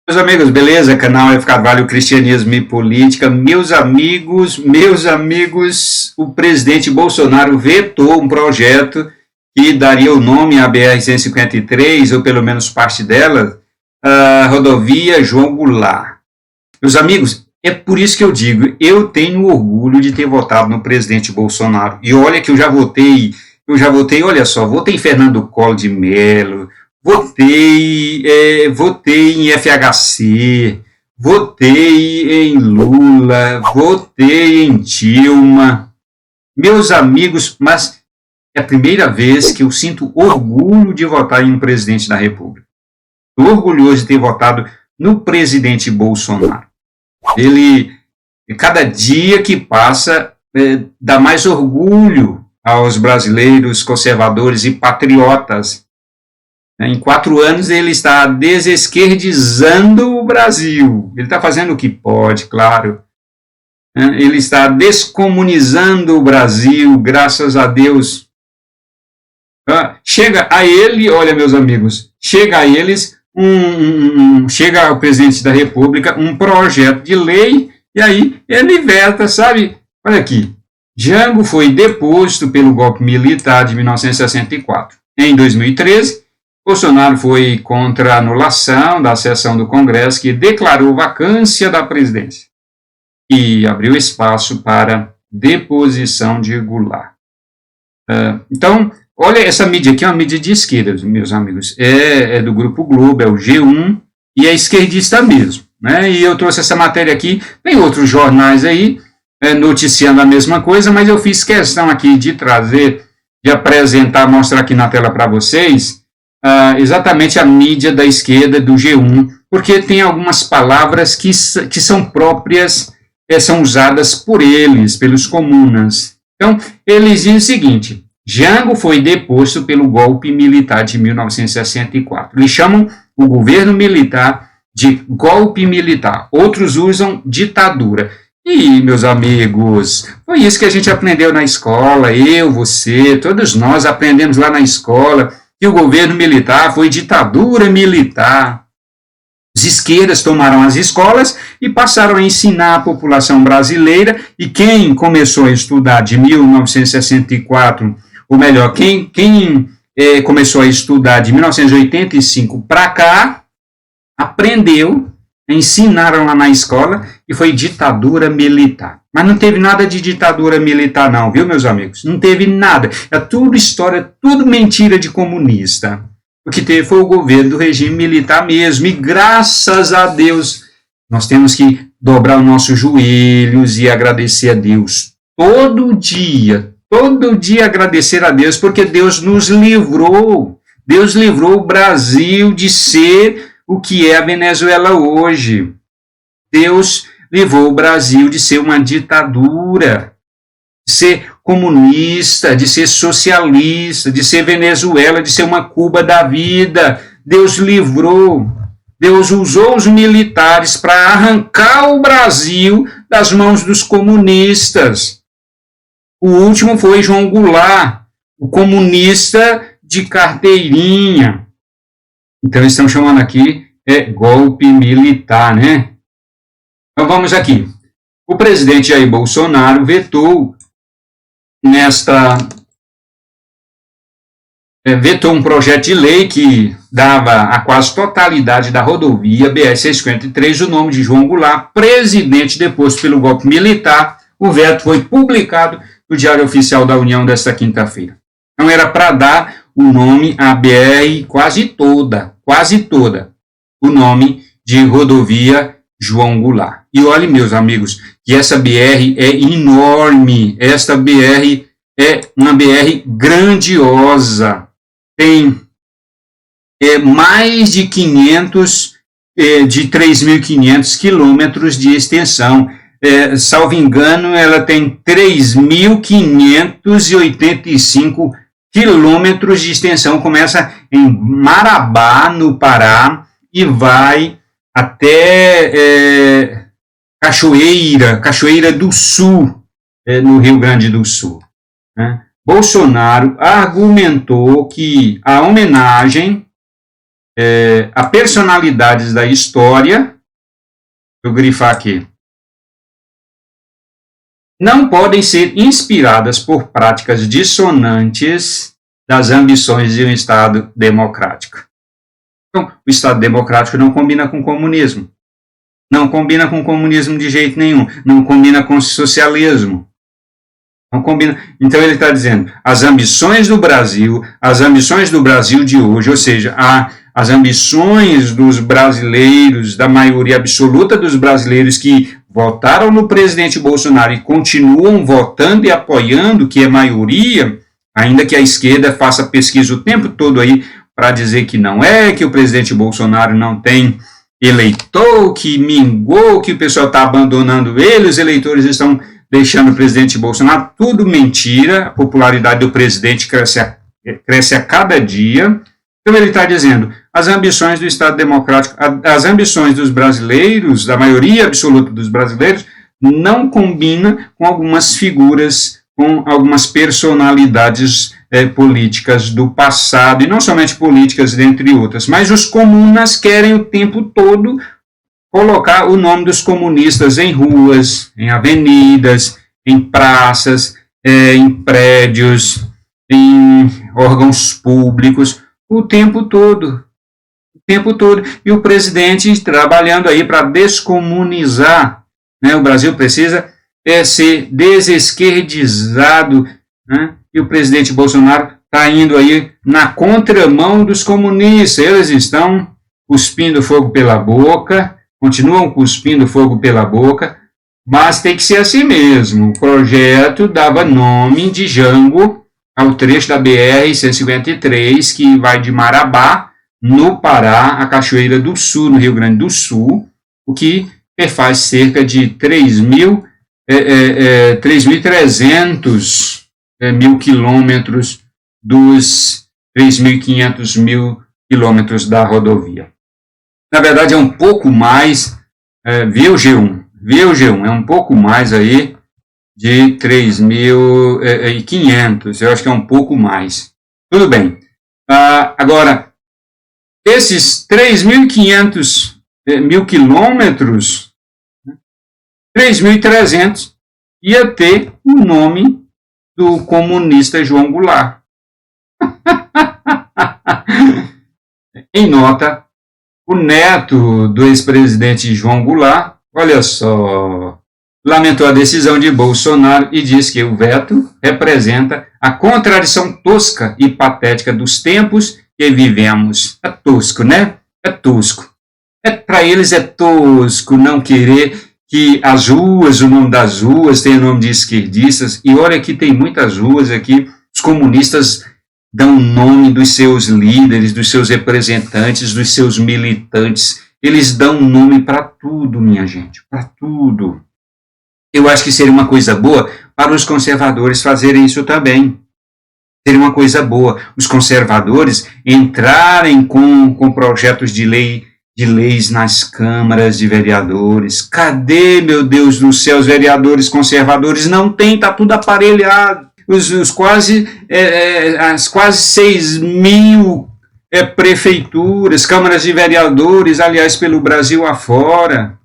Meus amigos, beleza? Canal F. Carvalho, Cristianismo e Política. Meus amigos, o presidente Bolsonaro vetou um projeto que daria o nome à BR-153, ou pelo menos parte dela, a rodovia João Goulart. Meus amigos, é por isso que eu digo, eu tenho orgulho de ter votado no presidente Bolsonaro. E olha que eu já votei, olha só, votei em Fernando Collor de Mello, votei em FHC, votei em Lula, votei em Dilma. Meus amigos, mas é a primeira vez que eu sinto orgulho de votar em um presidente da República. Estou orgulhoso de ter votado no presidente Bolsonaro. Ele, cada dia que passa, dá mais orgulho aos brasileiros conservadores e patriotas. Em 4 anos ele está desesquerdizando o Brasil. Ele está fazendo o que pode, claro. Ele está descomunizando o Brasil, graças a Deus. Chega a ele, olha meus amigos, chega a eles, chega ao presidente da República um projeto de lei e aí ele veta, sabe? Olha aqui, Jango foi deposto pelo golpe militar de 1964. Em 2013, Bolsonaro foi contra a anulação da sessão do Congresso que declarou vacância da presidência e abriu espaço para deposição de Goulart. Então, olha, essa mídia aqui é uma mídia de esquerda, meus amigos. É do Grupo Globo, é o G1 e é esquerdista mesmo. Né? E eu trouxe essa matéria aqui, tem outros jornais aí noticiando a mesma coisa, mas eu fiz questão aqui de trazer, de apresentar, mostrar aqui na tela para vocês, exatamente a mídia da esquerda, do G1, porque tem algumas palavras que são próprias, são usadas por eles, pelos comunas. Então, eles dizem o seguinte: Jango foi deposto pelo golpe militar de 1964. Eles chamam o governo militar de golpe militar. Outros usam ditadura. E, meus amigos, foi isso que a gente aprendeu na escola, eu, você, todos nós aprendemos lá na escola, que o governo militar foi ditadura militar. As esquerdas tomaram as escolas e passaram a ensinar a população brasileira, e quem começou a estudar de 1964, ou melhor, quem começou a estudar de 1985 para cá, aprendeu, ensinaram lá na escola, e foi ditadura militar. Mas não teve nada de ditadura militar não, viu, meus amigos? Não teve nada. É tudo história, tudo mentira de comunista. O que teve foi o governo do regime militar mesmo. E graças a Deus, nós temos que dobrar os nossos joelhos e agradecer a Deus. Todo dia agradecer a Deus, porque Deus nos livrou. Deus livrou o Brasil de ser o que é a Venezuela hoje. Deus livrou o Brasil de ser uma ditadura, de ser comunista, de ser socialista, de ser Venezuela, de ser uma Cuba da vida. Deus livrou. Deus usou os militares para arrancar o Brasil das mãos dos comunistas. O último foi João Goulart, o comunista de carteirinha. Então, eles estão chamando aqui golpe militar, né? Então, vamos aqui. O presidente Jair Bolsonaro vetou um projeto de lei que dava a quase totalidade da rodovia BR-153 o nome de João Goulart, presidente deposto pelo golpe militar. O veto foi publicado no Diário Oficial da União desta quinta-feira. Então, era para dar o nome à BR quase toda, o nome de rodovia João Goulart. E olhe, meus amigos, que essa BR é enorme, esta BR é uma BR grandiosa, tem mais de 3.500 quilômetros de extensão. Salvo engano, ela tem 3.585 quilômetros de extensão, começa em Marabá, no Pará, e vai até Cachoeira do Sul, no Rio Grande do Sul. Né? Bolsonaro argumentou que a homenagem a personalidades da história, vou grifar aqui, não podem ser inspiradas por práticas dissonantes das ambições de um Estado democrático. Então, o Estado democrático não combina com o comunismo. Não combina com o comunismo de jeito nenhum. Não combina com o socialismo. Não combina. Então, ele está dizendo, as ambições do Brasil de hoje, ou seja, as ambições dos brasileiros, da maioria absoluta dos brasileiros que votaram no presidente Bolsonaro e continuam votando e apoiando, que é maioria, ainda que a esquerda faça pesquisa o tempo todo aí para dizer que não é, que o presidente Bolsonaro não tem eleitor, que mingou, que o pessoal está abandonando ele, os eleitores estão deixando o presidente Bolsonaro, tudo mentira, a popularidade do presidente cresce a cada dia. Então ele está dizendo, as ambições do Estado democrático, as ambições dos brasileiros, da maioria absoluta dos brasileiros, não combinam com algumas figuras, com algumas personalidades políticas do passado, e não somente políticas, dentre outras, mas os comunas querem o tempo todo colocar o nome dos comunistas em ruas, em avenidas, em praças, em prédios, em órgãos públicos, o tempo todo. E o presidente trabalhando aí para descomunizar, né? O Brasil precisa ser desesquerdizado, né? E o presidente Bolsonaro está indo aí na contramão dos comunistas. Eles estão cuspindo fogo pela boca, continuam cuspindo fogo pela boca, mas tem que ser assim mesmo. O projeto dava nome de Jango ao trecho da BR-153, que vai de Marabá, no Pará, a Cachoeira do Sul, no Rio Grande do Sul, o que faz cerca de 3.300 mil quilômetros dos 3.500 mil quilômetros da rodovia. Na verdade, é um pouco mais, vê o G1, é um pouco mais aí de 3.500, eu acho que é um pouco mais. Tudo bem. Agora, esses 3.500 mil quilômetros, 3.300 ia ter o nome do comunista João Goulart. Em nota, o neto do ex-presidente João Goulart, olha só, lamentou a decisão de Bolsonaro e diz que o veto representa a contradição tosca e patética dos tempos que vivemos. É tosco, né? É tosco. Para eles é tosco não querer que as ruas, o nome das ruas, tenha nome de esquerdistas. E olha que tem muitas ruas aqui, os comunistas dão nome dos seus líderes, dos seus representantes, dos seus militantes. Eles dão nome para tudo, minha gente, para tudo. Eu acho que seria uma coisa boa para os conservadores fazerem isso também. Seria uma coisa boa. Os conservadores entrarem com projetos de leis nas câmaras de vereadores. Cadê, meu Deus do céu, os vereadores conservadores? Não tem, está tudo aparelhado. As quase 6.000 prefeituras, câmaras de vereadores, aliás, pelo Brasil afora.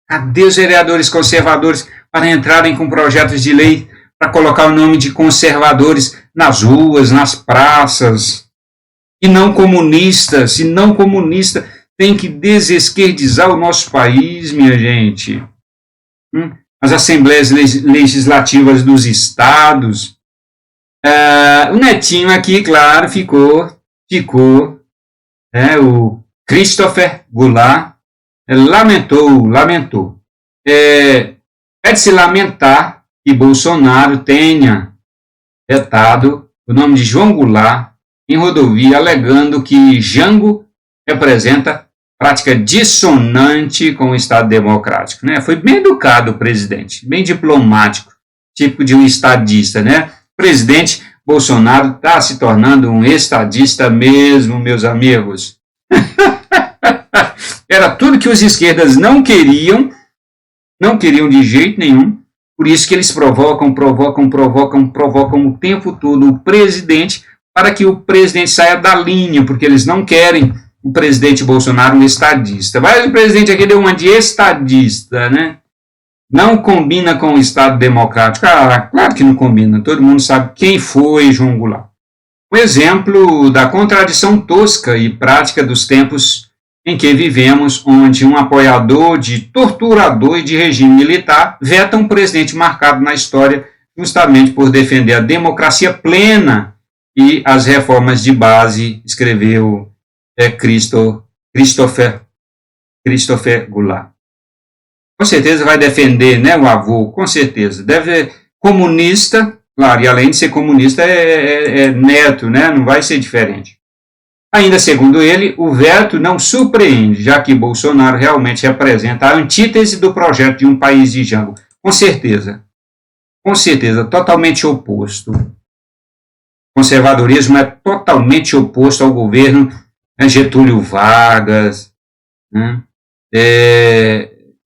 Cadê os vereadores conservadores para entrarem com projetos de lei para colocar o nome de conservadores nas ruas, nas praças? E não comunista tem que desesquerdizar o nosso país, minha gente. As assembleias legislativas dos estados. O netinho aqui, claro, ficou. O Christopher Goulart lamentou. É de se lamentar que Bolsonaro tenha vetado o nome de João Goulart em rodovia, alegando que Jango representa prática dissonante com o Estado democrático. Né? Foi bem educado o presidente, bem diplomático, típico de um estadista. Né? O presidente Bolsonaro está se tornando um estadista mesmo, meus amigos. Era tudo que os esquerdas não queriam de jeito nenhum, por isso que eles provocam o tempo todo o presidente para que o presidente saia da linha, porque eles não querem o presidente Bolsonaro um estadista. Mas o presidente aqui deu uma de estadista, né? Não combina com o Estado democrático. Ah, claro que não combina. Todo mundo sabe quem foi João Goulart. Um exemplo da contradição tosca e prática dos tempos em que vivemos, onde um apoiador de torturador e de regime militar veta um presidente marcado na história justamente por defender a democracia plena e as reformas de base, escreveu Christopher Goulart. Com certeza vai defender, né, o avô, com certeza. Deve ser comunista, claro, e além de ser comunista é neto, né, não vai ser diferente. Ainda segundo ele, o veto não surpreende, já que Bolsonaro realmente representa a antítese do projeto de um país de Jango. Com certeza, totalmente oposto. O conservadorismo é totalmente oposto ao governo Getúlio Vargas, né?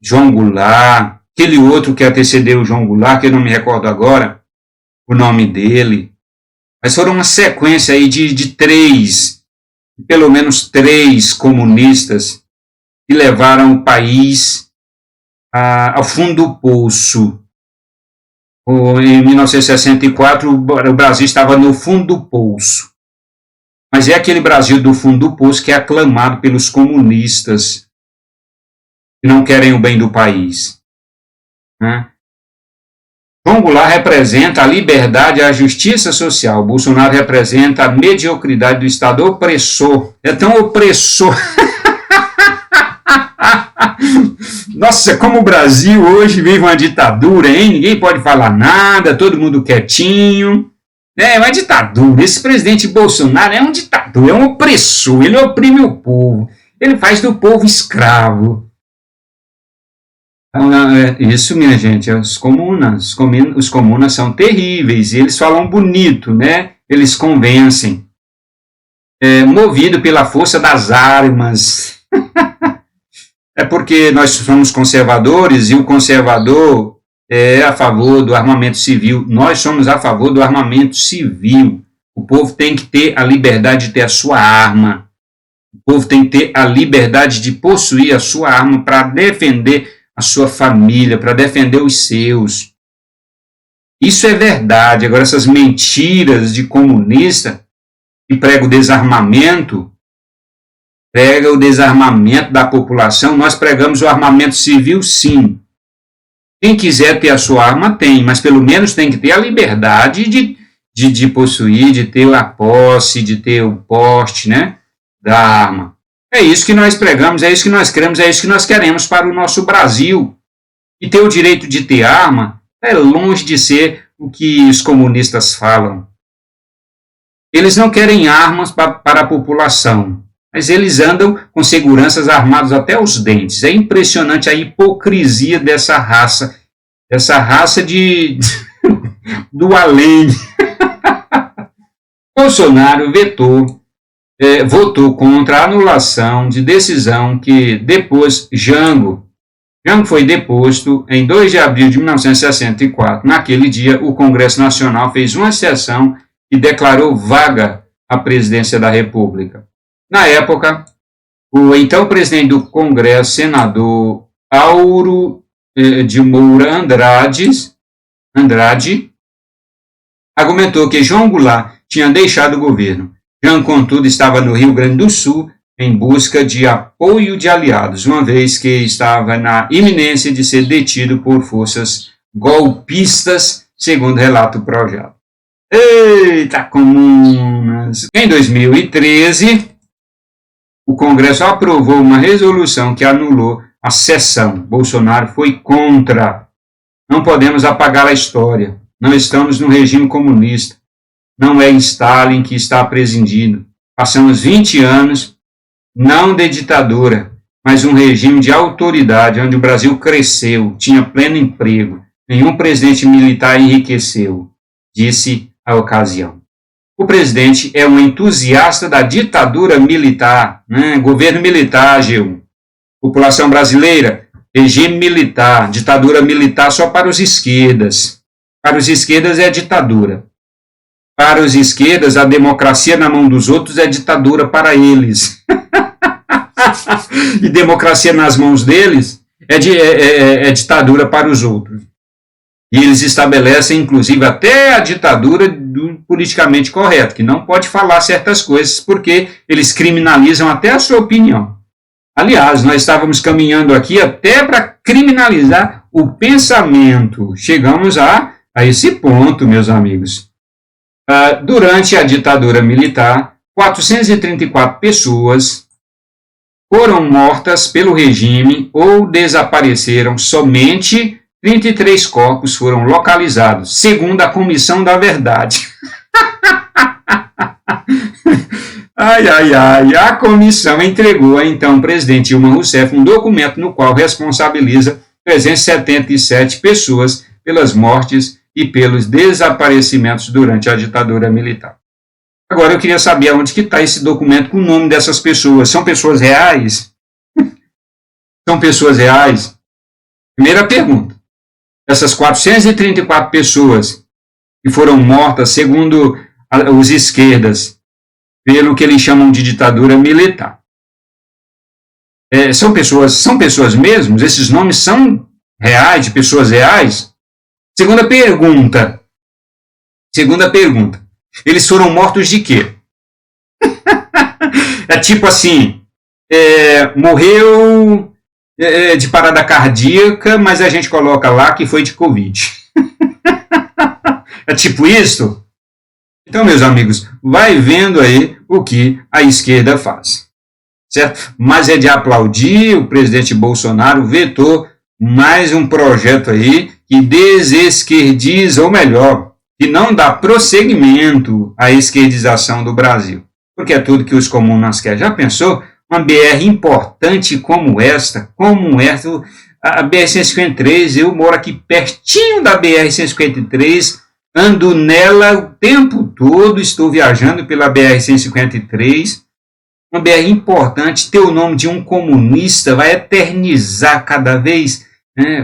João Goulart, aquele outro que antecedeu o João Goulart, que eu não me recordo agora o nome dele, mas foram uma sequência aí de pelo menos três comunistas que levaram o país ao fundo do poço. Em 1964, o Brasil estava no fundo do poço. Mas é aquele Brasil do fundo do poço que é aclamado pelos comunistas que não querem o bem do país. Né? João Goulart representa a liberdade e a justiça social. Bolsonaro representa a mediocridade do Estado opressor. É tão opressor. Nossa, como o Brasil hoje vive uma ditadura, hein? Ninguém pode falar nada, todo mundo quietinho. É uma ditadura. Esse presidente Bolsonaro é um ditador, é um opressor. Ele oprime o povo. Ele faz do povo escravo. Isso, minha gente, os comunas são terríveis, eles falam bonito, né? Eles convencem, movido pela força das armas. É porque nós somos conservadores e o conservador é a favor do armamento civil. Nós somos a favor do armamento civil. O povo tem que ter a liberdade de ter a sua arma. O povo tem que ter a liberdade de possuir a sua arma para defender a sua família, para defender os seus. Isso é verdade. Agora, essas mentiras de comunista que prega o desarmamento da população, nós pregamos o armamento civil, sim. Quem quiser ter a sua arma, tem, mas pelo menos tem que ter a liberdade de possuir, de ter a posse, de ter o porte, né, da arma. É isso que nós pregamos, é isso que nós queremos, é isso que nós queremos para o nosso Brasil. E ter o direito de ter arma é longe de ser o que os comunistas falam. Eles não querem armas para a população, mas eles andam com seguranças armados até os dentes. É impressionante a hipocrisia dessa raça do além. Bolsonaro votou contra a anulação de decisão que depôs Jango. Jango foi deposto em 2 de abril de 1964. Naquele dia, o Congresso Nacional fez uma sessão e declarou vaga a presidência da República. Na época, o então presidente do Congresso, senador Auro de Moura Andrade, argumentou que João Goulart tinha deixado o governo. Jango, contudo, estava no Rio Grande do Sul em busca de apoio de aliados, uma vez que estava na iminência de ser detido por forças golpistas, segundo relata o projeto. Eita, comunas! Em 2013, o Congresso aprovou uma resolução que anulou a sessão. Bolsonaro foi contra. Não podemos apagar a história. Não estamos no regime comunista. Não é Stalin que está presidindo. Passamos 20 anos, não de ditadura, mas um regime de autoridade, onde o Brasil cresceu, tinha pleno emprego. Nenhum presidente militar enriqueceu, disse a ocasião. O presidente é um entusiasta da ditadura militar, né? Governo militar, Gil. População brasileira, regime militar, ditadura militar só para os esquerdas. Para os esquerdas é ditadura. Para os esquerdas, a democracia na mão dos outros é ditadura para eles. E democracia nas mãos deles é ditadura para os outros. E eles estabelecem, inclusive, até a ditadura do politicamente correto, que não pode falar certas coisas, porque eles criminalizam até a sua opinião. Aliás, nós estávamos caminhando aqui até para criminalizar o pensamento. Chegamos a esse ponto, meus amigos. Durante a ditadura militar, 434 pessoas foram mortas pelo regime ou desapareceram. Somente 33 corpos foram localizados, segundo a Comissão da Verdade. A comissão entregou a então presidente Dilma Rousseff um documento no qual responsabiliza 377 pessoas pelas mortes e pelos desaparecimentos durante a ditadura militar. Agora eu queria saber onde que está esse documento com o nome dessas pessoas. São pessoas reais? São pessoas reais? Primeira pergunta. Essas 434 pessoas que foram mortas, segundo os esquerdas, pelo que eles chamam de ditadura militar. São pessoas mesmos? Esses nomes são reais, de pessoas reais? Segunda pergunta. Eles foram mortos de quê? Tipo assim, morreu de parada cardíaca, mas a gente coloca lá que foi de Covid. É tipo isso? Então, meus amigos, vai vendo aí o que a esquerda faz. Certo? Mas é de aplaudir, o presidente Bolsonaro vetou mais um projeto aí que desesquerdiza, ou melhor, que não dá prosseguimento à esquerdização do Brasil. Porque é tudo que os comunas querem. Já pensou? Uma BR importante como esta, a BR-153, eu moro aqui pertinho da BR-153, ando nela o tempo todo, estou viajando pela BR-153, uma BR importante, ter o nome de um comunista vai eternizar cada vez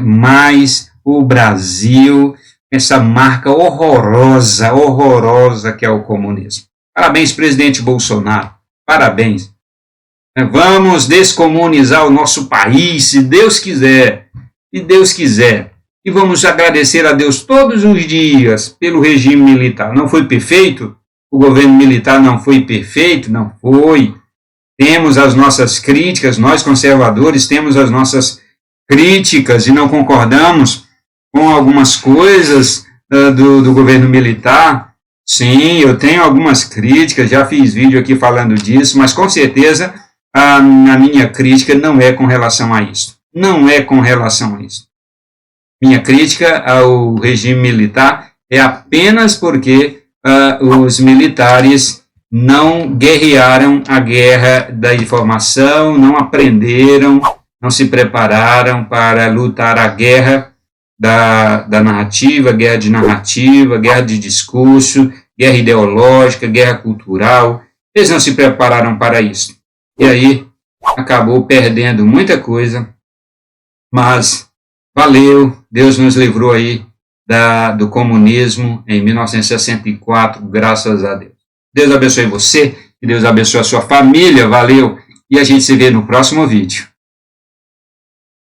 mais o Brasil, essa marca horrorosa que é o comunismo. Parabéns, presidente Bolsonaro, parabéns. Vamos descomunizar o nosso país, se Deus quiser, E vamos agradecer a Deus todos os dias pelo regime militar. Não foi perfeito? O governo militar não foi perfeito? Não foi. Temos as nossas críticas, nós conservadores temos as nossas críticas e não concordamos com algumas coisas do governo militar. Sim, eu tenho algumas críticas, já fiz vídeo aqui falando disso, mas com certeza a minha crítica não é com relação a isso. Não é com relação a isso. Minha crítica ao regime militar é apenas porque os militares não guerrearam a guerra da informação, não aprenderam, não se prepararam para lutar a guerra da narrativa, guerra de discurso, guerra ideológica, guerra cultural. Eles não se prepararam para isso. E aí acabou perdendo muita coisa, mas valeu, Deus nos livrou aí do comunismo em 1964, graças a Deus. Deus abençoe você, que Deus abençoe a sua família, valeu, e a gente se vê no próximo vídeo.